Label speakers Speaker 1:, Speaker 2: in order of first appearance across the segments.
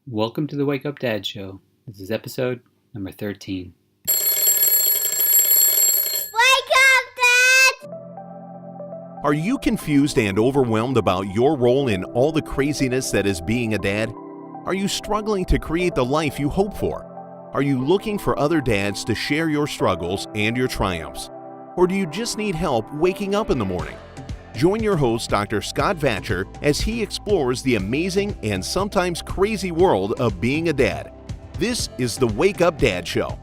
Speaker 1: Welcome to the Wake Up Dad Show. This is episode number 13.
Speaker 2: Wake up, Dad!
Speaker 3: Are you confused and overwhelmed about your role in all the craziness that is being a dad? Are you struggling to create the life you hope for? Are you looking for other dads to share your struggles and your triumphs? Or do you just need help waking up in the morning? Join your host, Dr. Scott Vatcher, as he explores the amazing and sometimes crazy world of being a dad. This is the Wake Up Dad Show.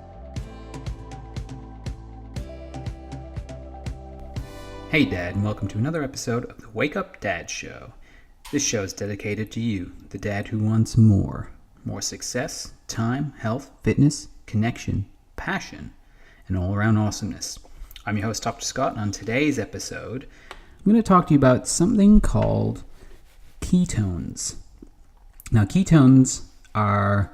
Speaker 1: Hey Dad, and welcome to another episode of the Wake Up Dad Show. This show is dedicated to you, the dad who wants more. More success, time, health, fitness, connection, passion, and all-around awesomeness. I'm your host, Dr. Scott, and on today's episode, I'm going to talk to you about something called ketones. Now, ketones are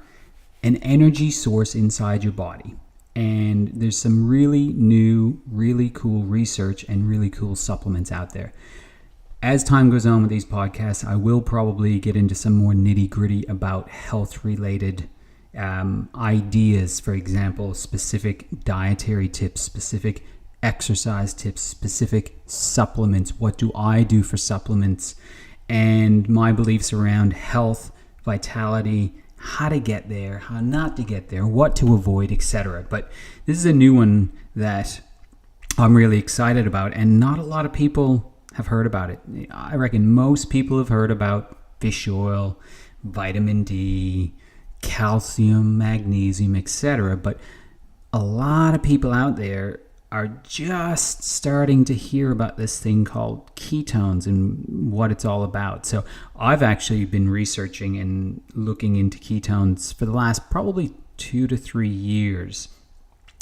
Speaker 1: an energy source inside your body. And there's some really new, really cool research and really cool supplements out there. As time goes on with these podcasts, I will probably get into some more nitty-gritty about health-related ideas. For example, specific dietary tips, specific exercise tips, specific supplements. What do I do for supplements? And my beliefs around health, vitality, how to get there, how not to get there, what to avoid, etc. But this is a new one that I'm really excited about, and not a lot of people have heard about it. I reckon most people have heard about fish oil, vitamin D, calcium, magnesium, etc. But a lot of people out there are just starting to hear about this thing called ketones and what it's all about. So I've actually been researching and looking into ketones for the last probably 2 to 3 years.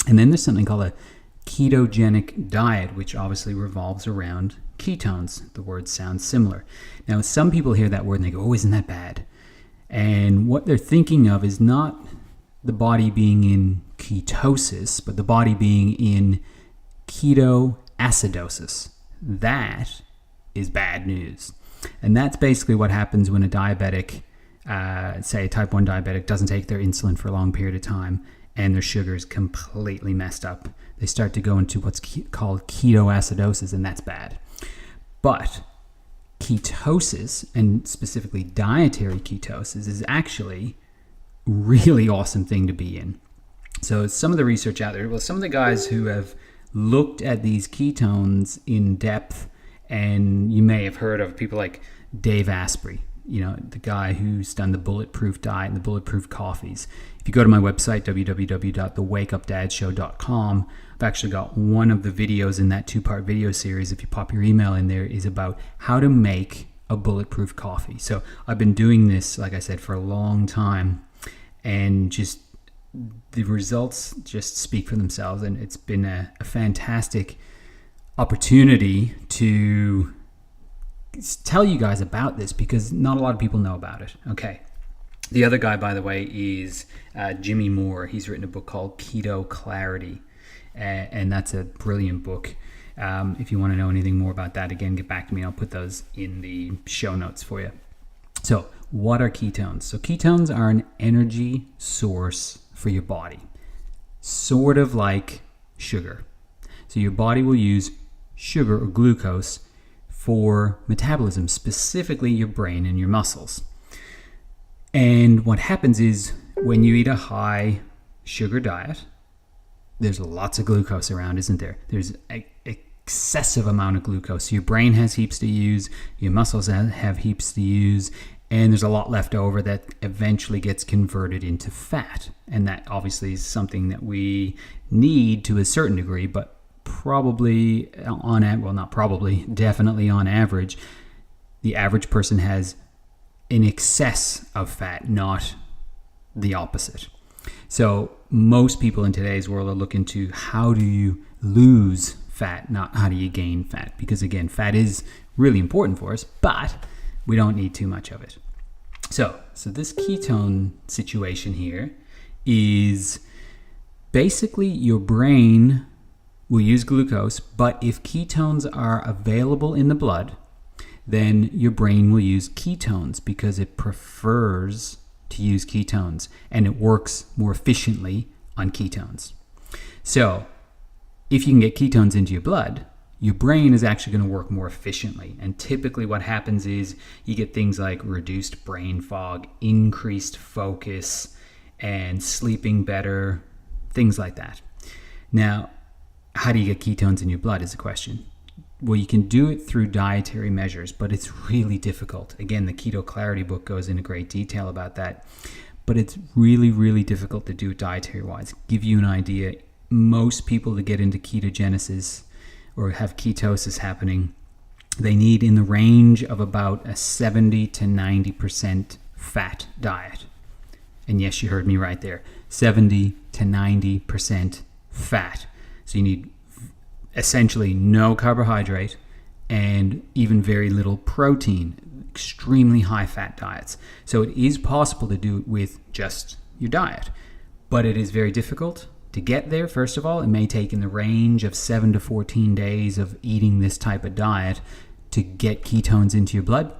Speaker 1: And then there's something called a ketogenic diet, which obviously revolves around ketones. The word sounds similar. Now, some people hear that word and they go, oh, isn't that bad? And what they're thinking of is not the body being in ketosis, but the body being in ketoacidosis. That is bad news. And that's basically what happens when a diabetic, say a type 1 diabetic, doesn't take their insulin for a long period of time and their sugar is completely messed up. They start to go into what's called ketoacidosis, and that's bad. But ketosis, and specifically dietary ketosis, is actually a really awesome thing to be in. So some of the research out there, well, some of the guys who have looked at these ketones in depth, and you may have heard of people like Dave Asprey, you know, the guy who's done the Bulletproof Diet and the Bulletproof Coffees. If you go to my website, www.thewakeupdadshow.com, I've actually got one of the videos in that 2-part video series. If you pop your email in there, is about how to make a bulletproof coffee. So I've been doing this, like I said, for a long time, and just the results just speak for themselves, and it's been a fantastic opportunity to tell you guys about this because not a lot of people know about it. Okay. The other guy, by the way, is Jimmy Moore. He's written a book called Keto Clarity, and that's a brilliant book. If you want to know anything more about that, again, get back to me. I'll put those in the show notes for you. So, what are ketones? So ketones are an energy source for your body, sort of like sugar. So your body will use sugar or glucose for metabolism, specifically your brain and your muscles. And what happens is when you eat a high sugar diet, there's lots of glucose around, isn't there? There's an excessive amount of glucose. Your brain has heaps to use, your muscles have heaps to use, and there's a lot left over that eventually gets converted into fat. And that obviously is something that we need to a certain degree, but probably definitely on average, the average person has an excess of fat, not the opposite. So most people in today's world are looking to how do you lose fat, not how do you gain fat. Because again, fat is really important for us, but we don't need too much of it. So this ketone situation here is basically your brain will use glucose, but if ketones are available in the blood, then your brain will use ketones because it prefers to use ketones, and it works more efficiently on ketones. So if you can get ketones into your blood, your brain is actually going to work more efficiently. And typically what happens is you get things like reduced brain fog, increased focus, and sleeping better, things like that. Now, how do you get ketones in your blood is the question. Well, you can do it through dietary measures, but it's really difficult. Again, the Keto Clarity book goes into great detail about that. But it's really, really difficult to do it dietary-wise. Give you an idea, most people to get into ketogenesis or have ketosis happening, they need in the range of about a 70 to 90% fat diet. And yes, you heard me right there, 70 to 90% fat. So you need essentially no carbohydrate and even very little protein, extremely high fat diets. So it is possible to do it with just your diet, but it is very difficult to get there. First of all, it may take in the range of 7 to 14 days of eating this type of diet to get ketones into your blood,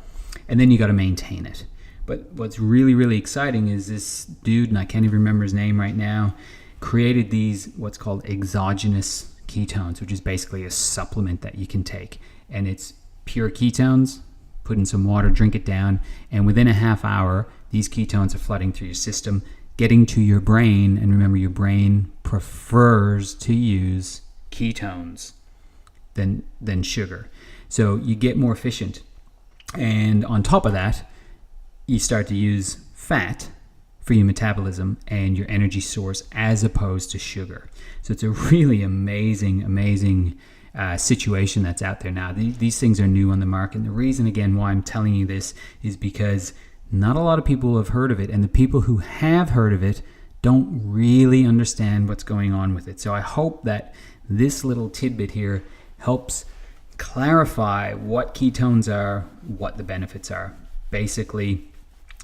Speaker 1: and then you got to maintain it. But what's really, really exciting is this dude, and I can't even remember his name right now, created these what's called exogenous ketones, which is basically a supplement that you can take, and it's pure ketones. Put in some water, drink it down, and within a half hour these ketones are flooding through your system, getting to your brain. And remember, your brain prefers to use ketones than sugar, so you get more efficient. And on top of that, you start to use fat for your metabolism and your energy source as opposed to sugar. So it's a really amazing situation that's out there now. These things are new on the market. And the reason, again, why I'm telling you this is because not a lot of people have heard of it. And the people who have heard of it don't really understand what's going on with it. So I hope that this little tidbit here helps clarify what ketones are, what the benefits are. Basically,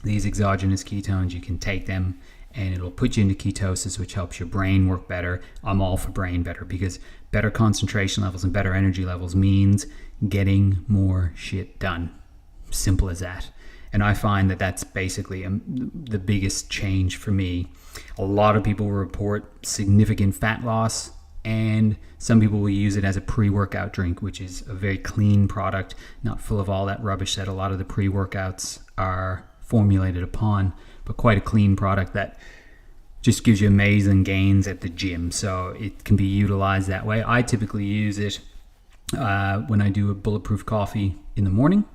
Speaker 1: these exogenous ketones, you can take them and it'll put you into ketosis, which helps your brain work better. I'm all for brain better, because better concentration levels and better energy levels means getting more shit done. Simple as that. And I find that that's basically the biggest change for me. A lot of people will report significant fat loss, and some people will use it as a pre-workout drink, which is a very clean product, not full of all that rubbish that a lot of the pre-workouts are formulated upon, but quite a clean product that just gives you amazing gains at the gym. So it can be utilized that way. I typically use it when I do a bulletproof coffee in the morning,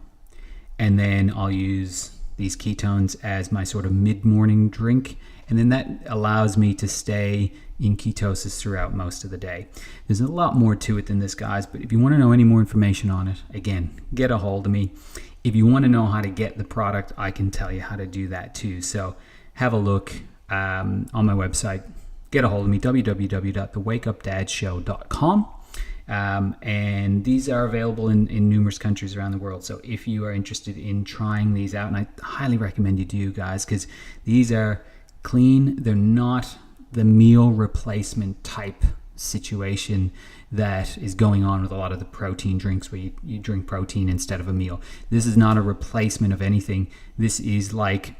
Speaker 1: and then I'll use these ketones as my sort of mid-morning drink, and then that allows me to stay in ketosis throughout most of the day. There's a lot more to it than this, guys, but if you want to know any more information on it, again, get a hold of me. If you want to know how to get the product, I can tell you how to do that too. So have a look on my website. Get a hold of me, www.thewakeupdadshow.com. And these are available in numerous countries around the world. So if you are interested in trying these out, and I highly recommend you do, guys, because these are clean. They're not the meal replacement type situation that is going on with a lot of the protein drinks where you drink protein instead of a meal. This is not a replacement of anything. This is like,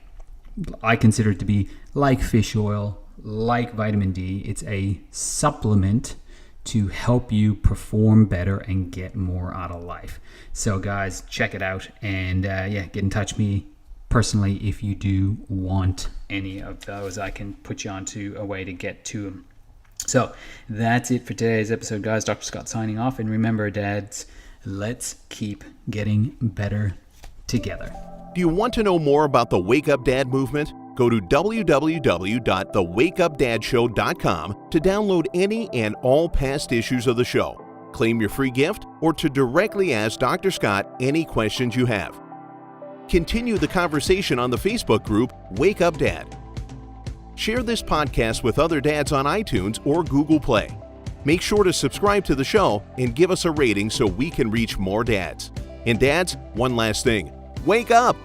Speaker 1: I consider it to be like fish oil, like vitamin D. It's a supplement to help you perform better and get more out of life. So guys, check it out, and get in touch with me personally if you do want any of those. I can put you onto a way to get to them. So that's it for today's episode, guys. Dr. Scott signing off. And remember, dads, let's keep getting better together.
Speaker 3: Do you want to know more about the Wake Up Dad movement? Go to www.thewakeupdadshow.com to download any and all past issues of the show, claim your free gift, or to directly ask Dr. Scott any questions you have. Continue the conversation on the Facebook group Wake Up Dad. Share this podcast with other dads on iTunes or Google Play. Make sure to subscribe to the show and give us a rating so we can reach more dads. And dads, one last thing. Wake up!